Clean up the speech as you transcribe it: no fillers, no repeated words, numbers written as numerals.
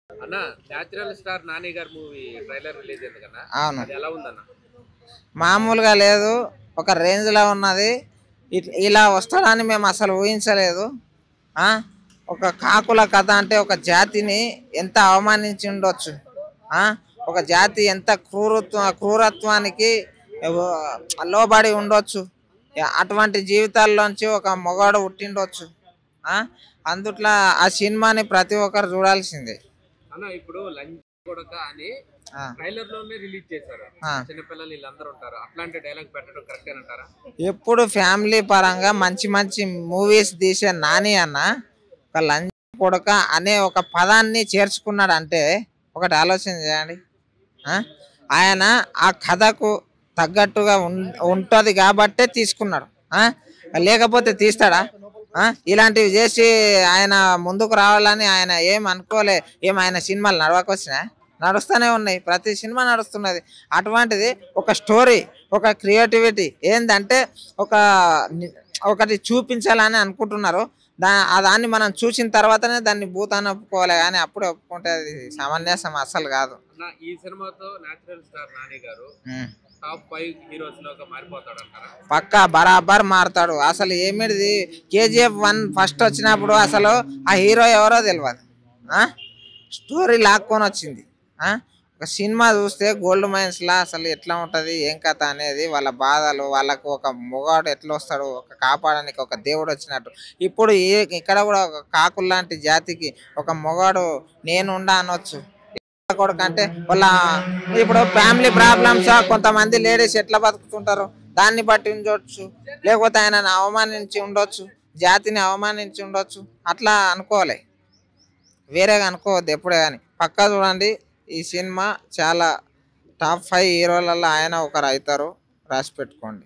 అన్న natural star Nani గారి movie trailer release అయింది కదా, అవును, అది ఎలా ఉందన్న? మామూలుగా లేదు. ఒక రేంజ్లో ఉన్నది. ఇలా వస్తాడని మేము అసలు ఊహించలేదు. ఆ ఒక కాకుల కథ అంటే ఒక జాతిని ఎంత అవమానించి ఉండొచ్చు. ఆ ఒక జాతి ఎంత క్రూరత్వానికి లోబడి ఉండొచ్చు. అటువంటి జీవితాల్లోంచి ఒక మొగాడు పుట్టిండొచ్చు. ఆ అందుట్లో ఆ సినిమాని ప్రతి ఒక్కరు చూడాల్సిందే. అన్న ఇప్పుడు లంచ్ కొడక అని ఆ, ట్రైలర్ లోనే రిలీజ్ చేశారు. ఆ. చిన్నపిల్లలు వీళ్ళందరూ ఉంటారు, అట్లాంటి డైలాగ్ పెట్టడం కరెక్ట్ అంటారా? ఎప్పుడు ఫ్యామిలీ పరంగా మంచి మంచి మూవీస్ తీసే నాని అన్న ఒక లంచ్ కొడక అనే ఒక పదాన్ని చేర్చుకున్నాడు అంటే ఒకటి ఆలోచన చేయండి. ఆ? ఆయన ఆ కథకు తగ్గట్టుగా ఉంటుంది కాబట్టే తీసుకున్నాడు. ఆ? లేకపోతే తీస్తాడా? ఇలాంటివి చేసి ఆయన ముందుకు రావాలని ఆయన ఏం అనుకోలే. ఆయన సినిమాలు నడవకొచ్చినా నడుస్తూనే ఉన్నాయి, ప్రతి సినిమా నడుస్తున్నది. అటువంటిది ఒక స్టోరీ, ఒక క్రియేటివిటీ ఏంటంటే ఒకటి చూపించాలని అనుకుంటున్నారు. దాన్ని మనం చూసిన తర్వాతనే దాన్ని భూతాన్ని ఒప్పుకోవాలి, కానీ అప్పుడే ఒప్పుకుంటే అది సమంజసం అస్సలు కాదు. ఈ సినిమాతో న్యాచురల్ స్టార్ నాని గారు టాప్ 5 హీరోస్ లోగా మారిపోతాడు అంటారా? పక్కా బరాబర్ మారుతాడు. అసలు ఏమిటిది, KGF 1 ఫస్ట్ వచ్చినప్పుడు అసలు ఆ హీరో ఎవరో తెలియదు. స్టోరీ లాక్కొని వచ్చింది. ఒక సినిమా చూస్తే గోల్డ్ మైన్స్ లా అసలు ఎట్లా ఉంటుంది, ఏం కథ అనేది, వాళ్ళ బాధలు, వాళ్ళకు ఒక మొగాడు ఎట్లా వస్తాడు, ఒక కాపాడడానికి ఒక దేవుడు వచ్చినట్టు. ఇప్పుడు ఇక్కడ కూడా ఒక కాకులు లాంటి జాతికి ఒక మొగాడు నేనుండా అనొచ్చు. కొడుకంటే వాళ్ళ ఇప్పుడు ఫ్యామిలీ ప్రాబ్లమ్స్, కొంతమంది లేడీస్ ఎట్లా బతుకుతుంటారు దాన్ని బట్టి ఉండొచ్చు, లేకపోతే ఆయనను అవమానించి ఉండొచ్చు, జాతిని అవమానించి ఉండొచ్చు. అట్లా అనుకోవాలి, వేరేగా అనుకోవద్దు ఎప్పుడే కానీ. పక్కా చూడండి, ఈ సినిమా చాలా టాప్ 5 హీరోలలో ఆయన ఒకరు అవుతారు, రాసి పెట్టుకోండి.